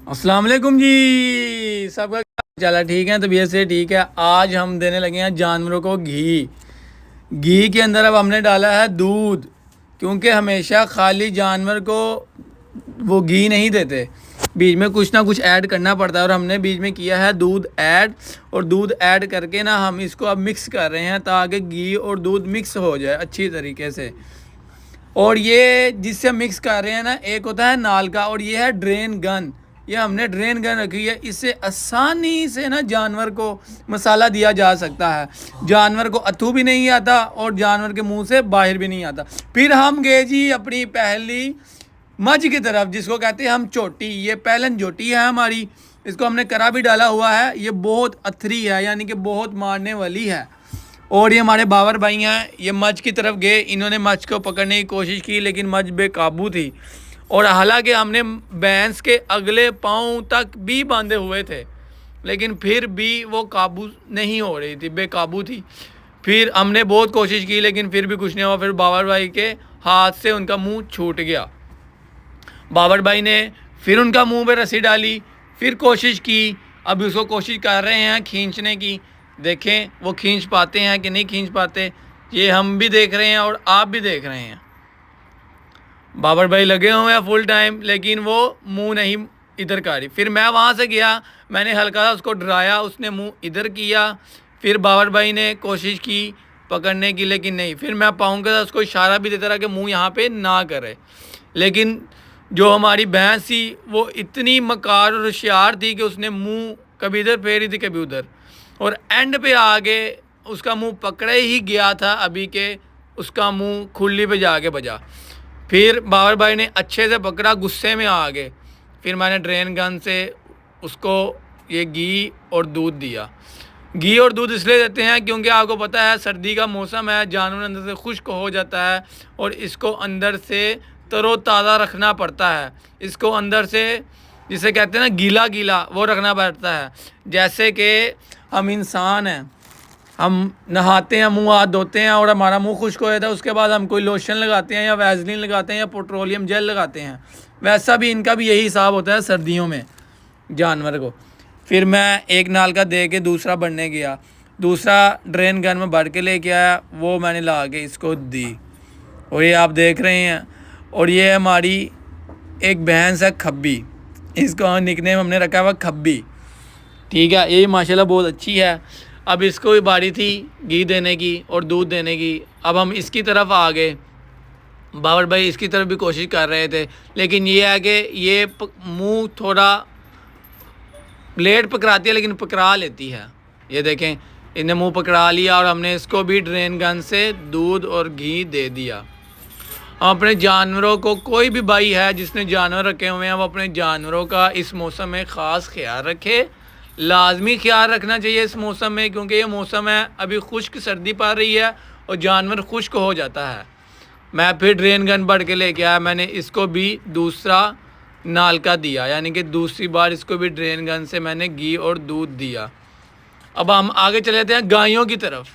अस्सलाम वालेकुम जी। सबका क्या चला? ठीक है, तबीयत से ठीक है। आज हम देने लगे हैं जानवरों को घी। घी के अंदर अब हमने डाला है दूध, क्योंकि हमेशा खाली जानवर को वो घी नहीं देते, बीच में कुछ ना कुछ ऐड करना पड़ता है। और हमने बीच में किया है दूध ऐड, और दूध ऐड करके ना हम इसको अब मिक्स कर रहे हैं ताकि घी और दूध मिक्स हो जाए अच्छी तरीके से। और ये जिससे मिक्स कर रहे हैं ना, एक होता है नाल का और ये है ड्रेन गन। ये हमने ड्रेन गन रखी है, इससे आसानी से ना जानवर को मसाला दिया जा सकता है। जानवर को अथू भी नहीं आता और जानवर के मुंह से बाहर भी नहीं आता। फिर हम गए जी अपनी पहली मझ की तरफ, जिसको कहते हैं हम चोटी। ये पहलन चोटी है हमारी, इसको हमने करा भी डाला हुआ है। ये बहुत अथरी है, यानी कि बहुत मारने वाली है। और ये हमारे बाबर भाई हैं, ये मझ की तरफ गए। इन्होंने मझ को पकड़ने की कोशिश की, लेकिन मझ बेकाबू थी। और हालांकि हमने भैंस के अगले पाँव तक भी बांधे हुए थे, लेकिन फिर भी वो काबू नहीं हो रही थी, बेकाबू थी। फिर हमने बहुत कोशिश की, लेकिन फिर भी कुछ नहीं हुआ। फिर बाबर भाई के हाथ से उनका मुंह छूट गया। बाबर भाई ने फिर उनका मुंह पे रस्सी डाली, फिर कोशिश की। अभी उसको कोशिश कर रहे हैं खींचने की। देखें वो खींच पाते हैं कि नहीं खींच पाते, ये हम भी देख रहे हैं और आप भी देख रहे हैं। बाबर भाई लगे हुए हैं फुल टाइम, लेकिन वो मुंह नहीं इधर कर रही। फिर मैं वहाँ से गया, मैंने हल्का सा उसको डराया, उसने मुंह इधर किया। फिर बाबर भाई ने कोशिश की पकड़ने की, लेकिन नहीं। फिर मैं पाँव के साथ उसको इशारा भी देता रहा कि मुंह यहाँ पे ना करे, लेकिन जो हमारी भैंस थी वो इतनी मकार और होशियार थी कि उसने मुंह कभी इधर फेरी थी कभी उधर, और एंड पे आगे उसका मुंह पकड़े ही गया था अभी के, उसका मुंह खुली पे जाके बजा। फिर बाबर भाई ने अच्छे से पकड़ा, गुस्से में आ गए। फिर मैंने ड्रेन गन से उसको ये घी और दूध दिया। घी और दूध इसलिए देते हैं क्योंकि आपको पता है सर्दी का मौसम है, जानवर अंदर से खुश्क हो जाता है और इसको अंदर से तरोताज़ा रखना पड़ता है। इसको अंदर से जिसे कहते हैं ना गीला गीला, वो रखना पड़ता है। जैसे कि हम इंसान हैं, हम नहाते हैं, मुंह हाथ धोते हैं और हमारा मुंह खुश्क हो जाता है, उसके बाद हम कोई लोशन लगाते हैं या वैसलीन लगाते हैं या पेट्रोलियम जेल लगाते हैं। वैसा भी इनका भी यही हिसाब होता है सर्दियों में जानवर को। फिर मैं एक नाल का दे के दूसरा बनने गया, दूसरा ड्रेन गन में भर के लेके आया, वो मैंने ला के इसको दी। और ये आप देख रहे हैं। और ये हमारी एक भैंस है खब्बी, इसको निकनेम हमने रखा हुआ खब्बी। ठीक है, ये माशाल्लाह बहुत अच्छी है। अब इसको भी बारी थी घी देने की और दूध देने की। अब हम इसकी तरफ आ गए, बाबर भाई इसकी तरफ भी कोशिश कर रहे थे, लेकिन ये है कि ये मुंह थोड़ा लेट पकड़ाती है, लेकिन पकड़ा लेती है। ये देखें, इन्हें मुंह पकड़ा लिया और हमने इसको भी ड्रेन गन से दूध और घी दे दिया। हम अपने जानवरों को, कोई भी भाई है जिसने जानवर रखे हुए हैं, वो अपने जानवरों का इस मौसम में ख़ास ख्याल रखे। लाजमी ख्याल रखना चाहिए इस मौसम में, क्योंकि ये मौसम है अभी खुश्क सर्दी पड़ रही है और जानवर खुश्क हो जाता है। मैं फिर ड्रेन गन बढ़ के लेके आया, मैंने इसको भी दूसरा नालका दिया, यानी कि दूसरी बार इसको भी ड्रेन गन से मैंने घी और दूध दिया। अब हम आगे चले जाते हैं गायों की तरफ।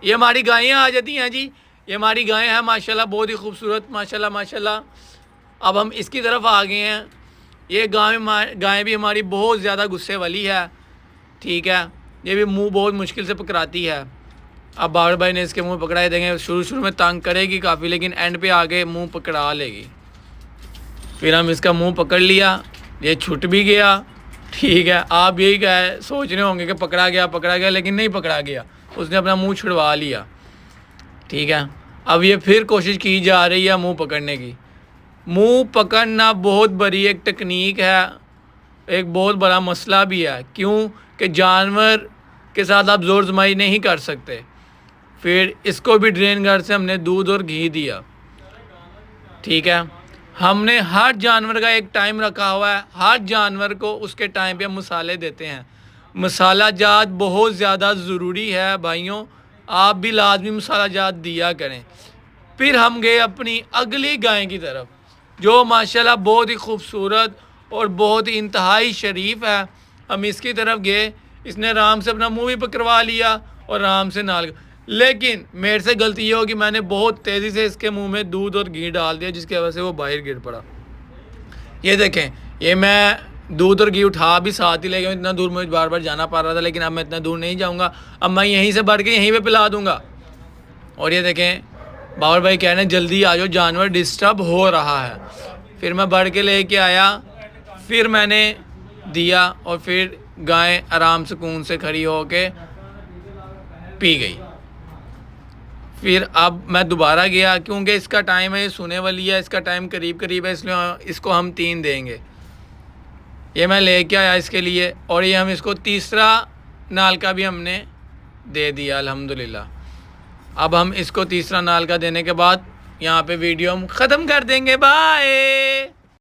ये हमारी गायें आ जाती हैं जी, ये हमारी गायें हैं माशाल्लाह, बहुत ही खूबसूरत माशाल्लाह माशाल्लाह। अब हम इसकी तरफ आ गए हैं। ये गाय भी हमारी बहुत ज़्यादा गुस्से वाली है। ठीक है, ये भी मुंह बहुत मुश्किल से पकड़ाती है। अब बाबर भाई ने इसके मुंह पकड़ाए, देंगे शुरू में तंग करेगी काफ़ी, लेकिन एंड पे आके मुंह पकड़ा लेगी। फिर हम इसका मुंह पकड़ लिया, ये छूट भी गया। ठीक है, आप यही सोच रहे होंगे कि पकड़ा गया, लेकिन नहीं पकड़ा गया, उसने अपना मुंह छुड़वा लिया। ठीक है, अब ये फिर कोशिश की जा रही है मुंह पकड़ने की। मुंह पकड़ना बहुत बड़ी एक टेक्निक है, एक बहुत बड़ा मसला भी है। क्यों कि जानवर के साथ आप जोर जमाई नहीं कर सकते। फिर इसको भी ड्रेन गन से हमने दूध और घी दिया। ठीक है, हमने हर जानवर का एक टाइम रखा हुआ है, हर जानवर को उसके टाइम पे मसाले देते हैं। मसाला जात बहुत ज़्यादा ज़रूरी है भाइयों, आप भी लाजमी मसाला जात दिया करें। फिर हम गए अपनी अगली गाय की तरफ, जो माशाल्लाह बहुत ही खूबसूरत और बहुत ही इंतहाई शरीफ है। हम इसकी तरफ गए, इसने आराम से अपना मुंह भी पकड़वा लिया और आराम से नाल। लेकिन मेरे से गलती ये हो कि मैंने बहुत तेज़ी से इसके मुंह में दूध और घी डाल दिया, जिसकी वजह से वो बाहर गिर पड़ा। ये देखें, ये मैं दूध और घी उठा भी साथ ही ले गया। इतना दूर मुझे बार बार जाना पड़ रहा था, लेकिन अब मैं इतना दूर नहीं जाऊँगा, अब मैं यहीं से भर के यहीं पे पिला दूँगा। और ये देखें बाबर भाई कह रहे हैं जल्दी आ जाओ, जानवर डिस्टर्ब हो रहा है। फिर मैं भर के लेके आया, फिर मैंने दिया और फिर गाय आराम सुकून से खड़ी होके पी गई। फिर अब मैं दोबारा गया, क्योंकि इसका टाइम है, ये सोने वाली है, इसका टाइम करीब करीब है, इसलिए इसको हम 3 देंगे। ये मैं लेके आया इसके लिए, और ये हम इसको तीसरा नाल का भी हमने दे दिया अल्हम्दुलिल्लाह। अब हम इसको तीसरा नाल का देने के बाद यहाँ पे वीडियो हम ख़त्म कर देंगे। बाय।